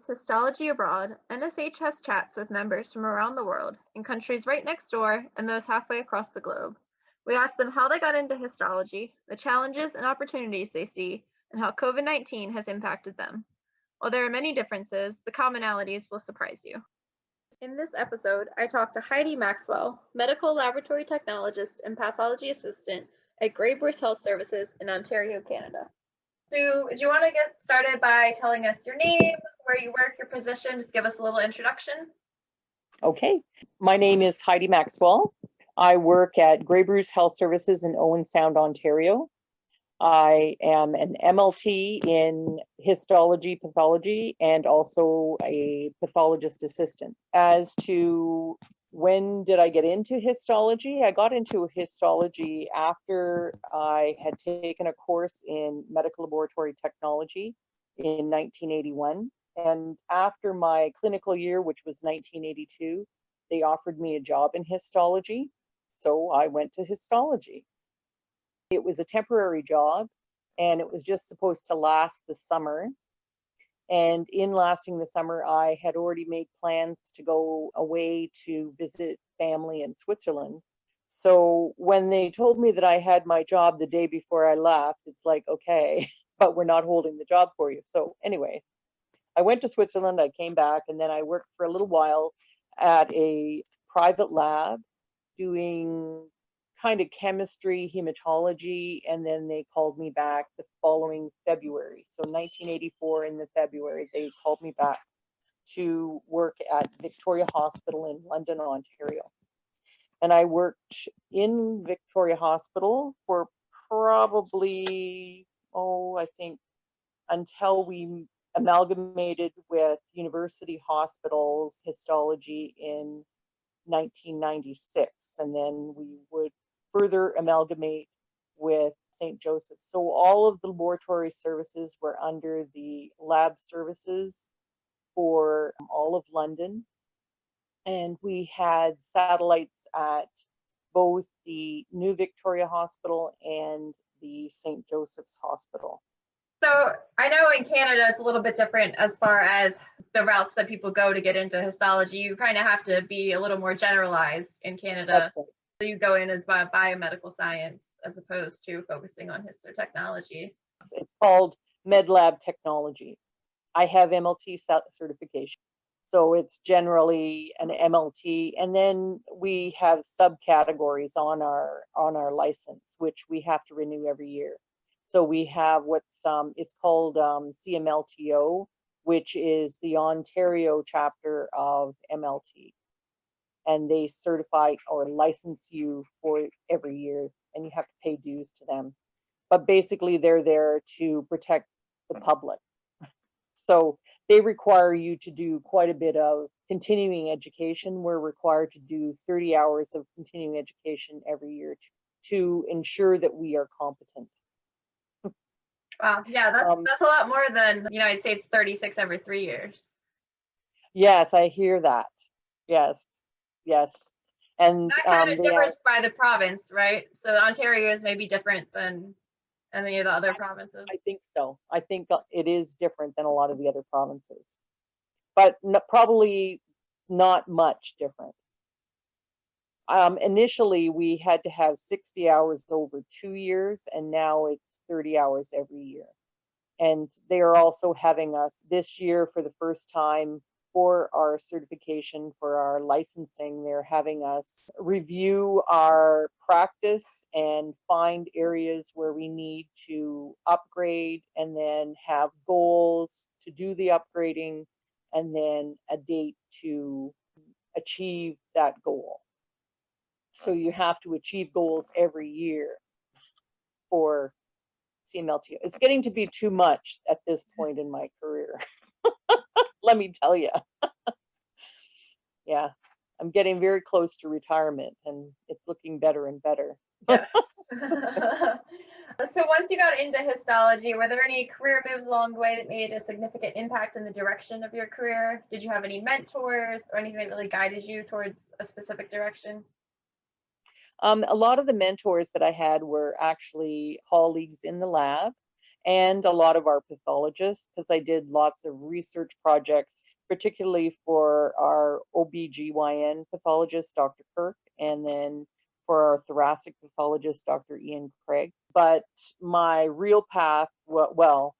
Histology Abroad, NSH has chats with members from around the world, in countries right next door and those halfway across the globe. We ask them how they got into histology, the challenges and opportunities they see, and how COVID-19 has impacted them. While there are many differences, the commonalities will surprise you. In this episode, I talked to Heidi Maxwell, medical laboratory technologist and pathology assistant at Grey Bruce Health Services in Ontario, Canada. So, do you want to get started by telling us your name, where you work, your position? Just give us a little introduction. Okay, my name is Heidi Maxwell. I work at Grey Bruce Health Services in Owen Sound, Ontario. I am an MLT in histology, pathology, and also a pathologist assistant. As to when did I get into histology? I got into histology after I had taken a course in medical laboratory technology in 1981. And after my clinical year, which was 1982, they offered me a job in histology. So I went to histology. It was a temporary job, and it was just supposed to last the summer. And in lasting the summer, I had already made plans to go away to visit family in Switzerland. So when they told me that I had my job the day before I left, it's like, okay, but we're not holding the job for you. So anyway, I went to Switzerland, I came back, and then I worked for a little while at a private lab doing kind of chemistry, hematology, and then they called me back the following February. So 1984 in the February, they called me back to work at Victoria Hospital in London, Ontario. And I worked in Victoria Hospital for probably, I think until we amalgamated with University Hospitals Histology in 1996, and then we would further amalgamate with St. Joseph's. So all of the laboratory services were under the lab services for all of London. And we had satellites at both the New Victoria Hospital and the St. Joseph's Hospital. So I know in Canada it's a little bit different as far as the routes that people go to get into histology. You kind of have to be a little more generalized in Canada. That's right. So you go in as biomedical science as opposed to focusing on histotechnology. It's called MedLab Technology. I have MLT certification. So it's generally an MLT, and then we have subcategories on our license, which we have to renew every year. So we have what's it's called CMLTO, which is the Ontario chapter of MLT, and they certify or license you for every year, and you have to pay dues to them. But basically, they're there to protect the public. So they require you to do quite a bit of continuing education. We're required to do 30 hours of continuing education every year to ensure that we are competent. Wow, yeah, that's a lot more than the United States 36 every 3 years. Yes, I hear that. Yes. And that kind of differs by the province, right? So Ontario is maybe different than any of the other provinces. I think so. I think it is different than a lot of the other provinces, but probably not much different. Initially, we had to have 60 hours over 2 years, and now it's 30 hours every year. And they are also having us this year for the first time for our certification, for our licensing. They're having us review our practice and find areas where we need to upgrade, and then have goals to do the upgrading, and then a date to achieve that goal. So you have to achieve goals every year for CMLT. It's getting to be too much at this point in my career. Let me tell you. Yeah, I'm getting very close to retirement, and it's looking better and better. Yeah. So once you got into histology, were there any career moves along the way that made a significant impact in the direction of your career? Did you have any mentors or anything that really guided you towards a specific direction? A lot of the mentors that I had were actually colleagues in the lab, and a lot of our pathologists, because I did lots of research projects, particularly for our OBGYN pathologist, Dr. Kirk, and then for our thoracic pathologist, Dr. Ian Craig. But my real path, well,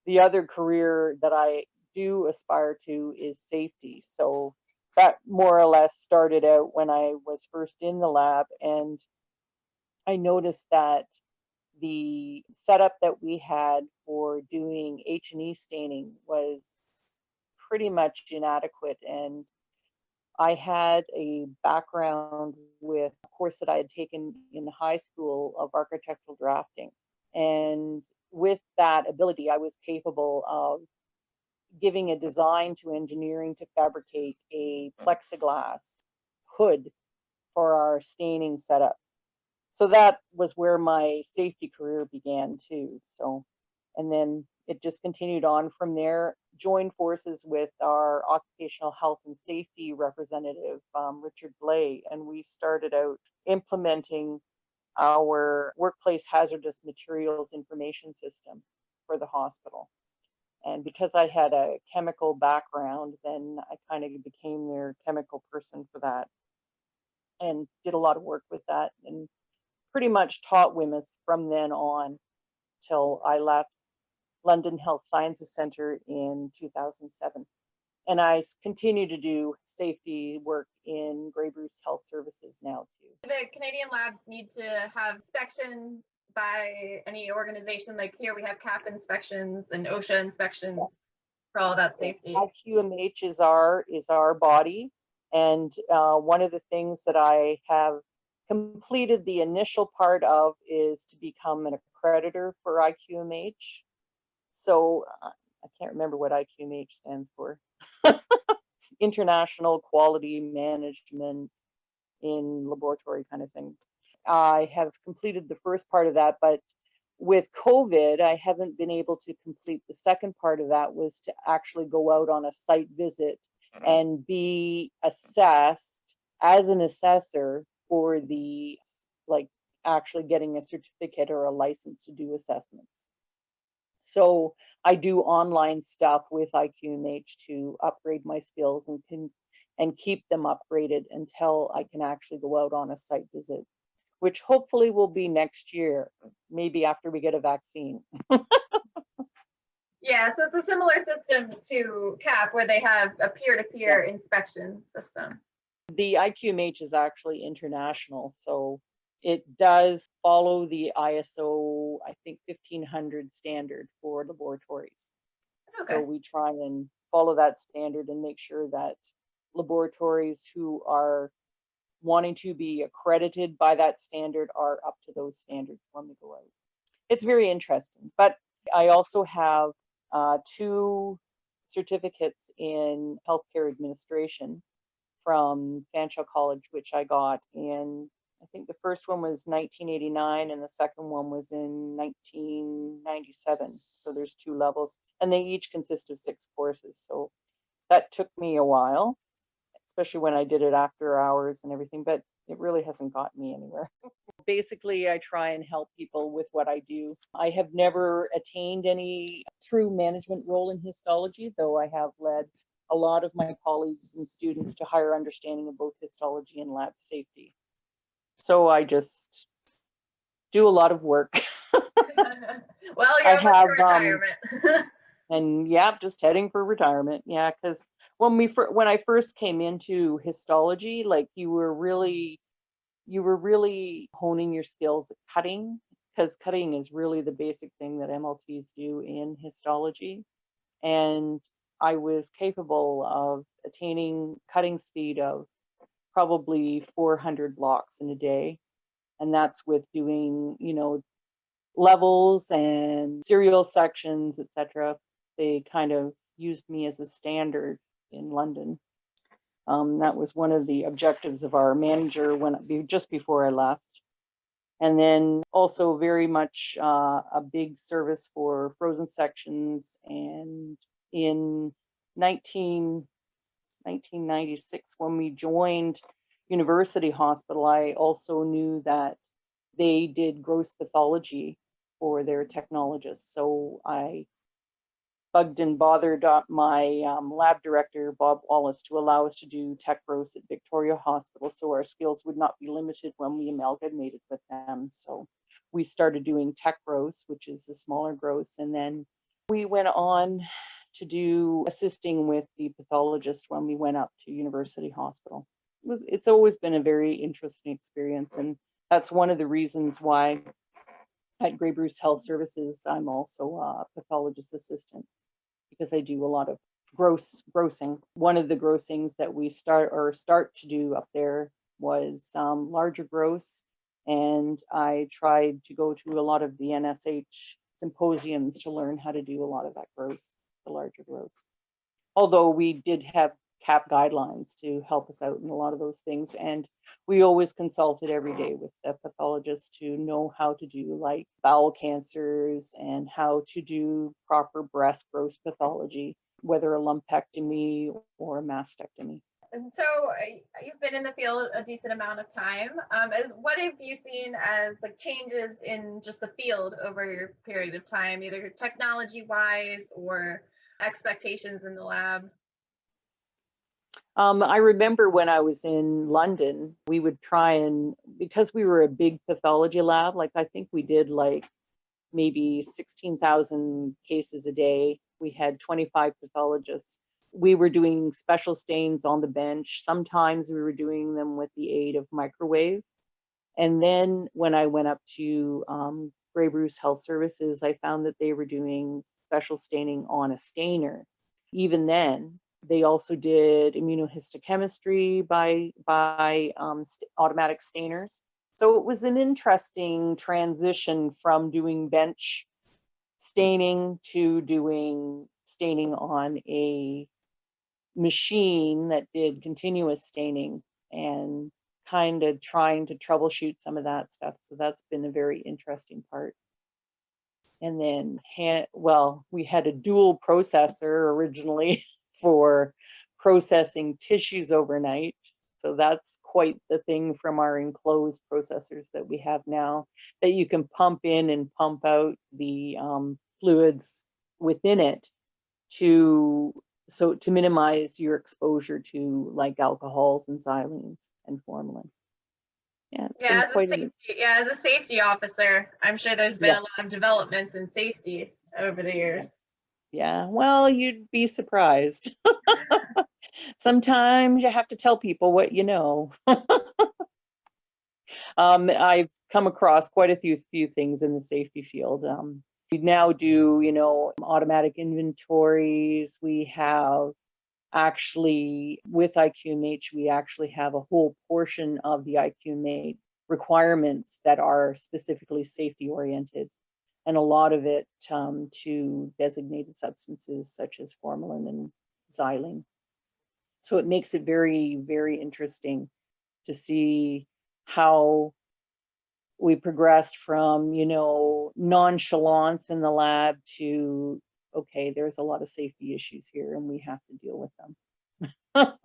the other career that I do aspire to is safety. So that more or less started out when I was first in the lab, and I noticed that the setup that we had for doing H&E staining was pretty much inadequate. And I had a background with a course that I had taken in high school of architectural drafting. And with that ability, I was capable of giving a design to engineering to fabricate a plexiglass hood for our staining setup. So that was where my safety career began too. So, and then it just continued on from there, joined forces with our occupational health and safety representative, Richard Blay, and we started out implementing our workplace hazardous materials information system for the hospital. And because I had a chemical background, then I kind of became their chemical person for that and did a lot of work with that, and pretty much taught WhyNSCH from then on till I left London Health Sciences Centre in 2007. And I continue to do safety work in Grey Bruce Health Services now too. The Canadian labs need to have inspection by any organization. Like here we have CAP inspections and OSHA inspections for all that safety. IQMH is our body. And one of the things that I have completed the initial part of is to become an accreditor for IQMH. So I can't remember what IQMH stands for. International Quality Management in Laboratory kind of thing. I have completed the first part of that, but with COVID, I haven't been able to complete the second part of that, was to actually go out on a site visit and be assessed as an assessor for the, like, actually getting a certificate or a license to do assessments. So I do online stuff with IQMH to upgrade my skills and keep them upgraded until I can actually go out on a site visit, which hopefully will be next year, maybe after we get a vaccine. Yeah, so it's a similar system to CAP where they have a peer-to-peer inspection system. The IQMH is actually international, so it does follow the ISO, I think 1500 standard for laboratories. Okay. So we try and follow that standard and make sure that laboratories who are wanting to be accredited by that standard are up to those standards when we go out. It's very interesting, but I also have 2 certificates in healthcare administration from Fanshawe College, which I got in, I think the first one was 1989 and the second one was in 1997. So there's 2 levels and they each consist of 6 courses. So that took me a while, especially when I did it after hours and everything, but it really hasn't gotten me anywhere. Basically, I try and help people with what I do. I have never attained any true management role in histology, though I have led a lot of my colleagues and students to higher understanding of both histology and lab safety. So I just do a lot of work. Well, you're for retirement. And yeah, just heading for retirement. Yeah, because when I first came into histology, like you were really honing your skills at cutting, because cutting is really the basic thing that MLTs do in histology. And I was capable of attaining cutting speed of probably 400 blocks in a day. And that's with doing, levels and serial sections, etc. They kind of used me as a standard in London. That was one of the objectives of our manager just before I left. And then also very much a big service for frozen sections. And in 1996, when we joined University Hospital, I also knew that they did gross pathology for their technologists. So I bugged and bothered my lab director, Bob Wallace, to allow us to do tech growths at Victoria Hospital so our skills would not be limited when we amalgamated with them. So we started doing tech growths, which is the smaller growths, and then we went on to do assisting with the pathologist when we went up to University Hospital. It's always been a very interesting experience, and that's one of the reasons why at Grey Bruce Health Services I'm also a pathologist assistant, because I do a lot of grossing. One of the grossings that we start to do up there was larger gross, and I tried to go to a lot of the NSH symposiums to learn how to do a lot of that gross, the larger gross. Although we did have CAP guidelines to help us out in a lot of those things, and we always consulted every day with the pathologist to know how to do like bowel cancers and how to do proper breast growth pathology, whether a lumpectomy or a mastectomy. And so you've been in the field a decent amount of time. What have you seen as like changes in just the field over your period of time, either technology wise or expectations in the lab? I remember when I was in London, we would try and, because we were a big pathology lab, like I think we did like maybe 16,000 cases a day. We had 25 pathologists. We were doing special stains on the bench. Sometimes we were doing them with the aid of microwave. And then when I went up to Grey Bruce Health Services, I found that they were doing special staining on a stainer. Even then, they also did immunohistochemistry by automatic stainers. So it was an interesting transition from doing bench staining to doing staining on a machine that did continuous staining, and kind of trying to troubleshoot some of that stuff. So that's been a very interesting part. And then, we had a dual processor originally for processing tissues overnight. So that's quite the thing from our enclosed processors that we have now, that you can pump in and pump out the fluids within it to minimize your exposure to like alcohols and xylenes and formalin. Yeah, it's been quite as a safety officer, I'm sure there's been a lot of developments in safety over the years. Yeah, well, you'd be surprised. Sometimes you have to tell people what you know. I've come across quite a few things in the safety field. We now do, automatic inventories. We have actually, with IQMH, we actually have a whole portion of the IQMH requirements that are specifically safety oriented, and a lot of it to designated substances such as formalin and xylene. So it makes it very, very interesting to see how we progressed from, nonchalance in the lab to, okay, there's a lot of safety issues here and we have to deal with them.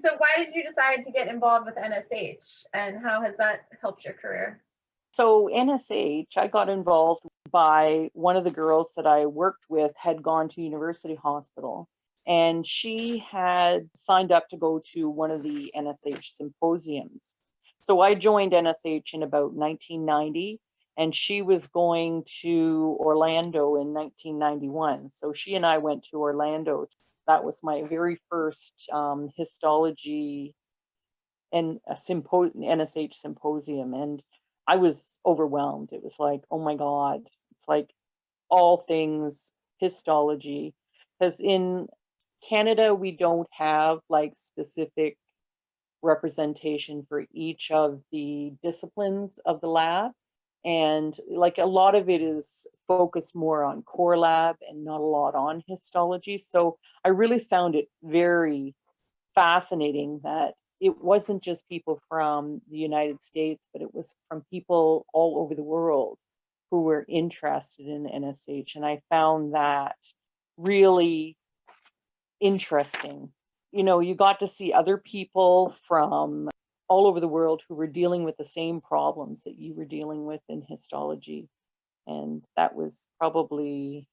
So why did you decide to get involved with NSH, and how has that helped your career? So NSH, I got involved by one of the girls that I worked with had gone to University Hospital, and she had signed up to go to one of the NSH symposiums. So I joined NSH in about 1990, and she was going to Orlando in 1991. So she and I went to Orlando. That was my very first histology and a NSH symposium. And I was overwhelmed. It was like, oh my God, it's like all things histology. Because in Canada, we don't have like specific representation for each of the disciplines of the lab. And like a lot of it is focused more on core lab and not a lot on histology. So I really found it very fascinating that it wasn't just people from the United States, but it was from people all over the world who were interested in NSH. And I found that really interesting. You got to see other people from all over the world who were dealing with the same problems that you were dealing with in histology. And that was probably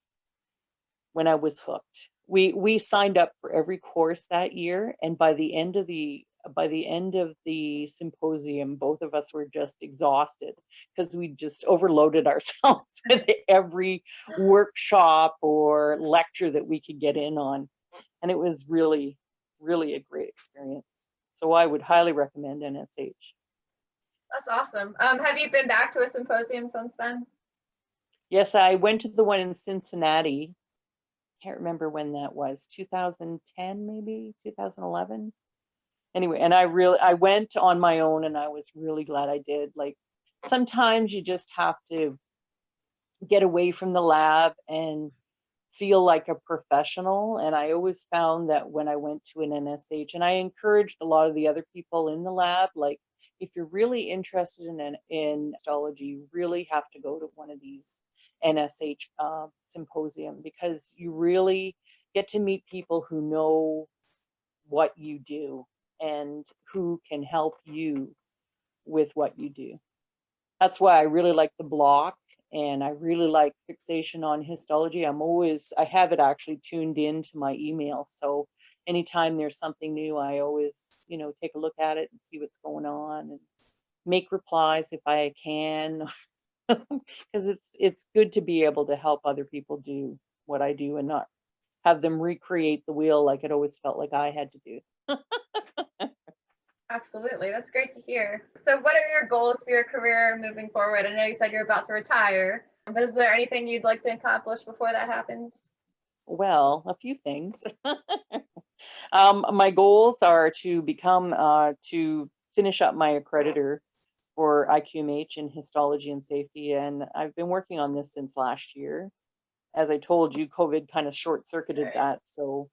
when I was hooked. We signed up for every course that year, and by the end of the symposium, both of us were just exhausted because we just overloaded ourselves with every workshop or lecture that we could get in on. And it was really, really a great experience. So I would highly recommend NSH. That's awesome. Have you been back to a symposium since then? Yes, I went to the one in Cincinnati. Can't remember when that was, 2010, maybe 2011. Anyway, and I went on my own, and I was really glad I did. Like, sometimes you just have to get away from the lab and feel like a professional. And I always found that when I went to an NSH, and I encouraged a lot of the other people in the lab, like, if you're really interested in histology, you really have to go to one of these NSH symposium, because you really get to meet people who know what you do and who can help you with what you do. That's why I really like the block, and I really like fixation on histology. I have it actually tuned into my email. So anytime there's something new, I always, take a look at it and see what's going on and make replies if I can, because it's good to be able to help other people do what I do and not have them recreate the wheel like it always felt like I had to do. Absolutely. That's great to hear. So what are your goals for your career moving forward? I know you said you're about to retire, but is there anything you'd like to accomplish before that happens? Well, a few things. My goals are to to finish up my accreditor for IQMH in histology and safety. And I've been working on this since last year. As I told you, COVID kind of short-circuited that. So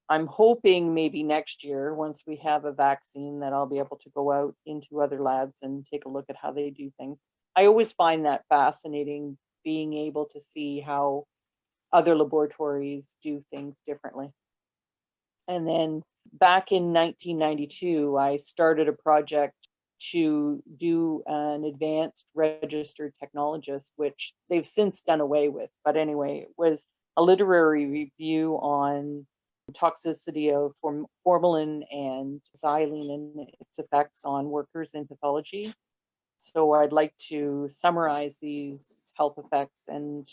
I'm hoping maybe next year, once we have a vaccine, that I'll be able to go out into other labs and take a look at how they do things. I always find that fascinating, being able to see how other laboratories do things differently. And then back in 1992, I started a project to do an advanced registered technologist, which they've since done away with. But anyway, it was a literary review on toxicity of formalin and xylene and its effects on workers in pathology. So I'd like to summarize these health effects and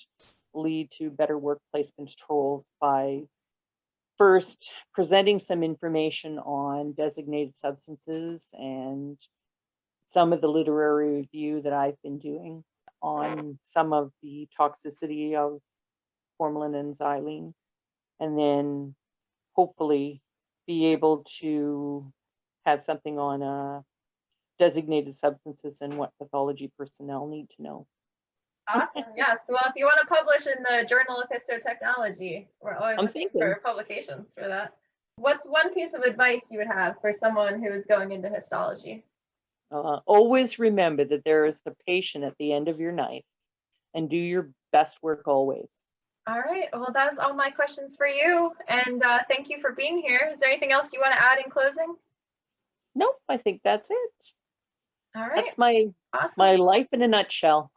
lead to better workplace controls by first presenting some information on designated substances and some of the literary review that I've been doing on some of the toxicity of formalin and xylene, and then hopefully be able to have something on designated substances and what pathology personnel need to know. Awesome. Yes. Well, if you want to publish in the Journal of Histotechnology, we're always looking for publications for that. What's one piece of advice you would have for someone who is going into histology? Always remember that there is a patient at the end of your knife, and do your best work always. All right. Well, that's all my questions for you. And thank you for being here. Is there anything else you want to add in closing? Nope, I think that's it. All right. That's my life in a nutshell.